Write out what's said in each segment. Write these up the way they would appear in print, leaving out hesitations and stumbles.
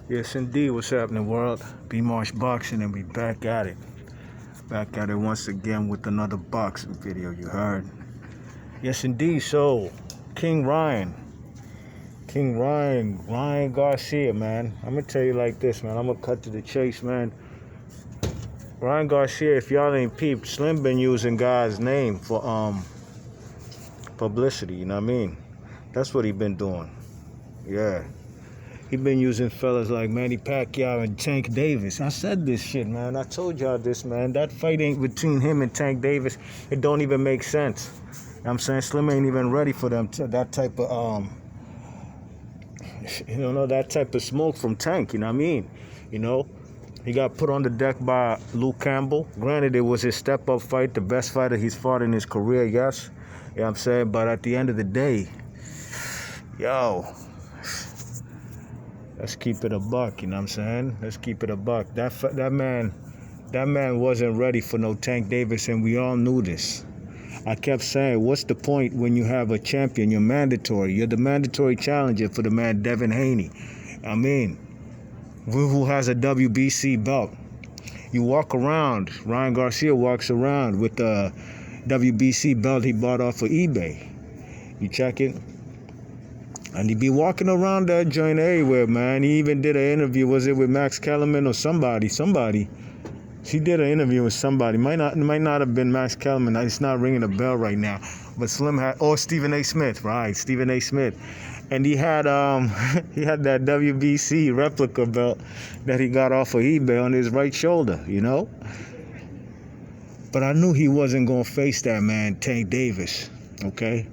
Yes, indeed. What's happening, world? B Marsh Boxing, and we back at it. Back at it once again with another boxing video. You heard? Yes, indeed. So, King Ryan, Ryan Garcia, man. I'm gonna tell you like this, man. I'm gonna cut to the chase, man. Ryan Garcia, if y'all ain't peeped, Slim been using God's name for publicity. You know what I mean? That's what he been doing. Yeah. He been using fellas like Manny Pacquiao and Tank Davis. I said this shit, man. I told y'all this, man. That fight ain't between him and Tank Davis. It don't even make sense. You know what I'm saying? Slim ain't even ready for them. That type of that type of smoke from Tank. You know what I mean? You know, he got put on the deck by Luke Campbell. Granted, it was his step-up fight, the best fighter he's fought in his career. Yes, you know what I'm saying. But at the end of the day, yo. Let's keep it a buck, you know what I'm saying? Let's keep it a buck. That man wasn't ready for no Tank Davis, and we all knew this. I kept saying, what's the point when you have a champion? You're mandatory. You're the mandatory challenger for the man Devin Haney. I mean, who has a WBC belt? You walk around, Ryan Garcia walks around with the WBC belt he bought off of eBay. You check it? And he be walking around that joint everywhere, man. He even did an interview. Was it with Max Kellerman or somebody? He did an interview with somebody. Might not have been Max Kellerman. It's not ringing a bell right now. But Slim had, or Stephen A. Smith, right? Stephen A. Smith. And he had he had that WBC replica belt that he got off of eBay on his right shoulder, you know? But I knew he wasn't gonna face that man, Tank Davis, okay?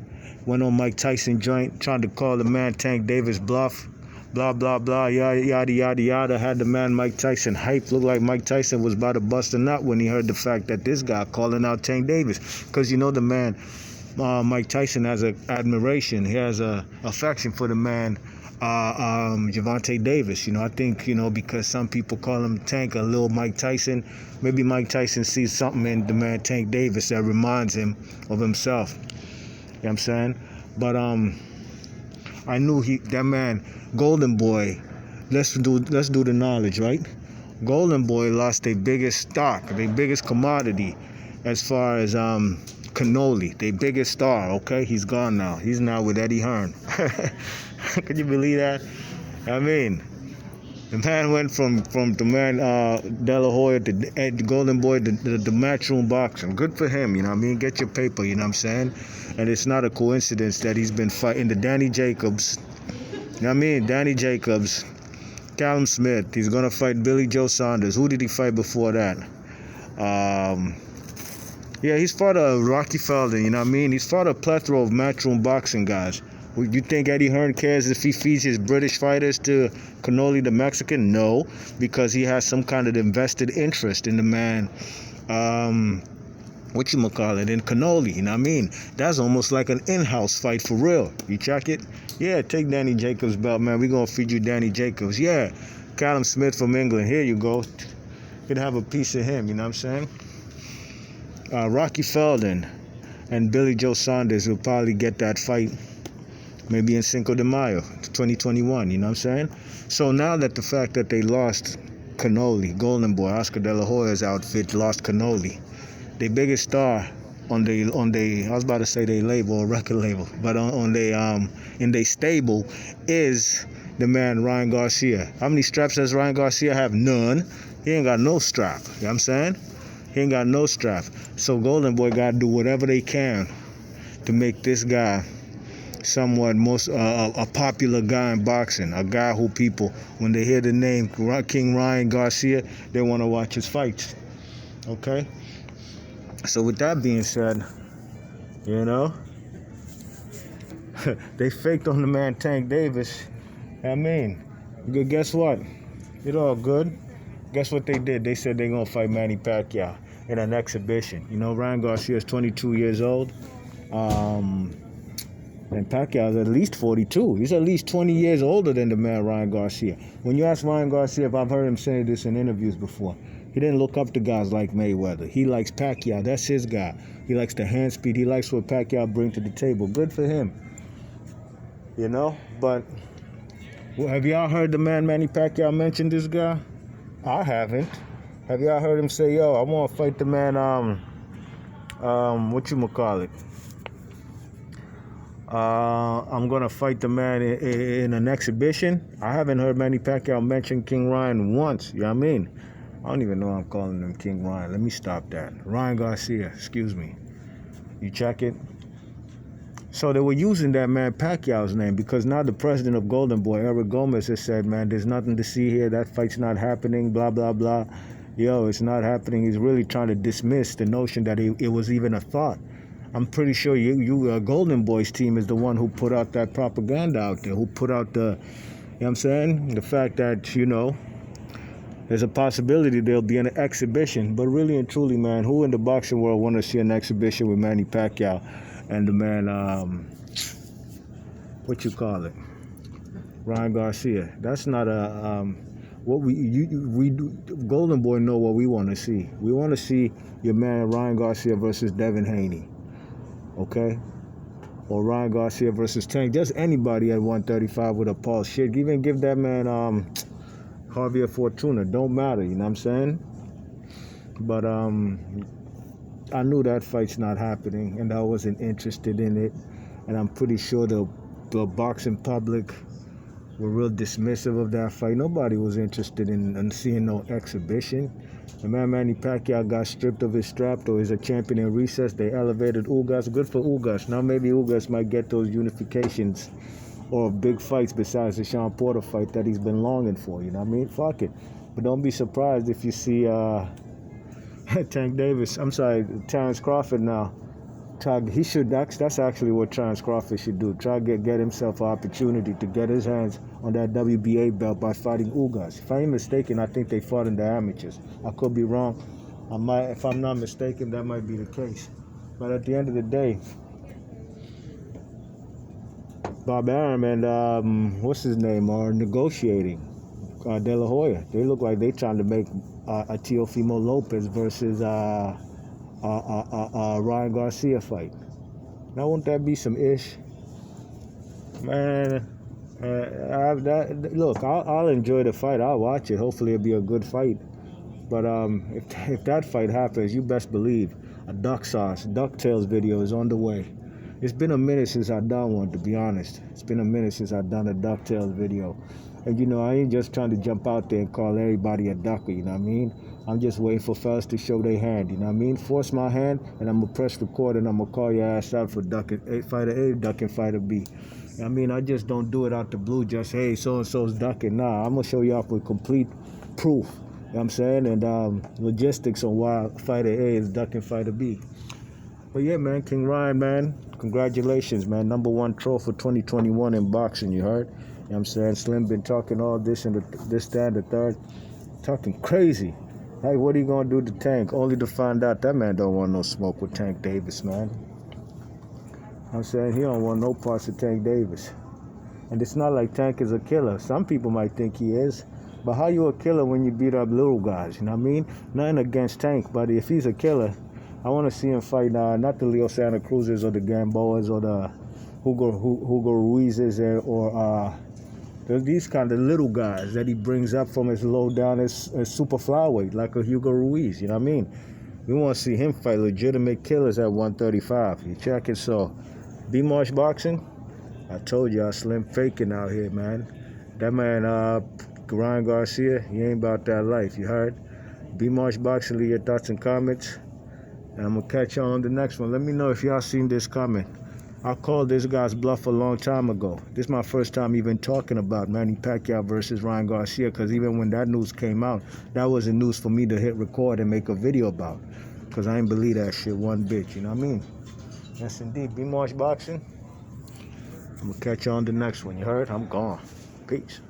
Went on Mike Tyson joint, trying to call the man Tank Davis bluff, blah, blah, blah, yada, yada, yada, yada. Had the man Mike Tyson hyped. Looked like Mike Tyson was about to bust a nut when he heard the fact that this guy calling out Tank Davis. Because you know the man, Mike Tyson has an admiration. He has a affection for the man, Gervonta Davis. You know, I think, you know, because some people call him Tank, a little Mike Tyson. Maybe Mike Tyson sees something in the man Tank Davis that reminds him of himself. You know what I'm saying? But I knew that man, Golden Boy, let's do the knowledge, right? Golden Boy lost their biggest stock, their biggest commodity as far as cannoli, their biggest star, okay? He's gone now. He's now with Eddie Hearn. Could you believe that? I mean, the man went from the man De La Hoya to Golden Boy to the matchroom boxing. Good for him, you know what I mean? Get your paper, you know what I'm saying? And it's not a coincidence that he's been fighting the Danny Jacobs. You know what I mean? Danny Jacobs, Callum Smith. He's going to fight Billy Joe Saunders. Who did he fight before that? Yeah, he's fought a Rocky Feldon, you know what I mean? He's fought a plethora of matchroom boxing guys. You think Eddie Hearn cares if he feeds his British fighters to Cannoli the Mexican? No, because he has some kind of invested interest in the man, in Cannoli, you know what I mean? That's almost like an in-house fight for real. You check it? Yeah, take Danny Jacobs' belt, man. We're going to feed you Danny Jacobs. Yeah, Callum Smith from England. Here you go. You can have a piece of him, you know what I'm saying? Rocky Feldon and Billy Joe Saunders will probably get that fight maybe in Cinco de Mayo, 2021, you know what I'm saying? So now that the fact that they lost Cannoli, Golden Boy, Oscar De La Hoya's outfit lost Cannoli, their biggest star on they I was about to say they label or record label, but on they in their stable is the man Ryan Garcia. How many straps does Ryan Garcia have? None. He ain't got no strap. You know what I'm saying? He ain't got no strap. So Golden Boy gotta do whatever they can to make this guy somewhat a popular guy in boxing, a guy who people, when they hear the name King Ryan Garcia, they want to watch his fights. Okay? So with that being said, you know, they faked on the man Tank Davis. I mean, guess what? It all good. Guess what they did? They said they're going to fight Manny Pacquiao in an exhibition. You know, Ryan Garcia is 22 years old. And Pacquiao is at least 42. He's at least 20 years older than the man Ryan Garcia. When you ask Ryan Garcia, if I've heard him say this in interviews before, he didn't look up to guys like Mayweather. He likes Pacquiao. That's his guy. He likes the hand speed. He likes what Pacquiao brings to the table. Good for him. You know? But Well, have y'all heard the man Manny Pacquiao mention this guy? I haven't. Have y'all heard him say, yo, I want to fight the man, whatchamacallit? I'm going to fight the man in an exhibition. I haven't heard Manny Pacquiao mention King Ryan once. You know what I mean? I don't even know I'm calling him King Ryan. Let me stop that. Ryan Garcia, excuse me. You check it? So they were using that man Pacquiao's name because now the president of Golden Boy, Eric Gomez, has said, man, there's nothing to see here. That fight's not happening, blah, blah, blah. Yo, it's not happening. He's really trying to dismiss the notion that it was even a thought. I'm pretty sure Golden Boy's team is the one who put out that propaganda out there, who put out the, you know what I'm saying? The fact that, you know, there's a possibility there'll be an exhibition. But really and truly, man, who in the boxing world want to see an exhibition with Manny Pacquiao and the man, Ryan Garcia? That's not a, we do. Golden Boy know what we want to see. We want to see your man Ryan Garcia versus Devin Haney, okay? Or Ryan Garcia versus Tank. Just anybody at 135 with a pulse. Shit, even give that man Javier Fortuna. Don't matter, you know what I'm saying? But I knew that fight's not happening, and I wasn't interested in it. And I'm pretty sure the boxing public were real dismissive of that fight. Nobody was interested in seeing no exhibition. The man Manny Pacquiao got stripped of his strap, though he's a champion in recess. They elevated Ugas. Good for Ugas. Now maybe Ugas might get those unifications or big fights besides the Sean Porter fight that he's been longing for. You know what I mean? Fuck it. But don't be surprised if you see Terrence Crawford now. He should. That's actually what Terrence Crawford should do. Try to get himself an opportunity to get his hands on that WBA belt by fighting Ugas. If I ain't mistaken, I think they fought in the amateurs. I could be wrong. If I'm not mistaken, that might be the case. But at the end of the day, Bob Arum and what's his name are negotiating. De La Hoya. They look like they trying to make a Teofimo Lopez versus Ryan Garcia fight. Now, won't that be some ish? Man, I'll enjoy the fight. I'll watch it. Hopefully, it'll be a good fight. But if that fight happens, you best believe a DuckTales video is on the way. It's been a minute since I've done one, to be honest. It's been a minute since I've done a DuckTales video. And, you know, I ain't just trying to jump out there and call everybody a ducker, you know what I mean? I'm just waiting for fellas to show their hand, you know what I mean? Force my hand, and I'm going to press record, and I'm going to call your ass out for ducking fighter A, ducking fighter B. I mean, I just don't do it out the blue, just, hey, so-and-so's ducking. Nah, I'm going to show you off with complete proof, you know what I'm saying? And logistics on why fighter A is ducking fighter B. But yeah, man, King Ryan, man, congratulations, man. #1 trophy for 2021 in boxing, you heard? You know what I'm saying? Slim been talking all this and this, that, and the third. Talking crazy. Hey, what are you going to do to Tank? Only to find out that man don't want no smoke with Tank Davis, man. I'm saying he don't want no parts of Tank Davis. And it's not like Tank is a killer. Some people might think he is. But how you a killer when you beat up little guys? You know what I mean? Nothing against Tank, but if he's a killer, I want to see him fight not the Leo Santa Cruzes or the Gamboas or the Hugo Ruizes or these kind of little guys that he brings up from his low down as super flyweight, like a Hugo Ruiz, you know what I mean? We want to see him fight legitimate killers at 135. You check it, so B-Marsh Boxing, I told you I slim faking out here, man. That man, Ryan Garcia, he ain't about that life, you heard? B-Marsh Boxing, leave your thoughts and comments. And I'm going to catch y'all on the next one. Let me know if y'all seen this coming. I called this guy's bluff a long time ago. This is my first time even talking about Manny Pacquiao versus Ryan Garcia, because even when that news came out, that wasn't news for me to hit record and make a video about, because I ain't believe that shit one bit, you know what I mean? Yes, indeed. B-Marsh Boxing. I'm going to catch you on the next one. You heard? I'm gone. Peace.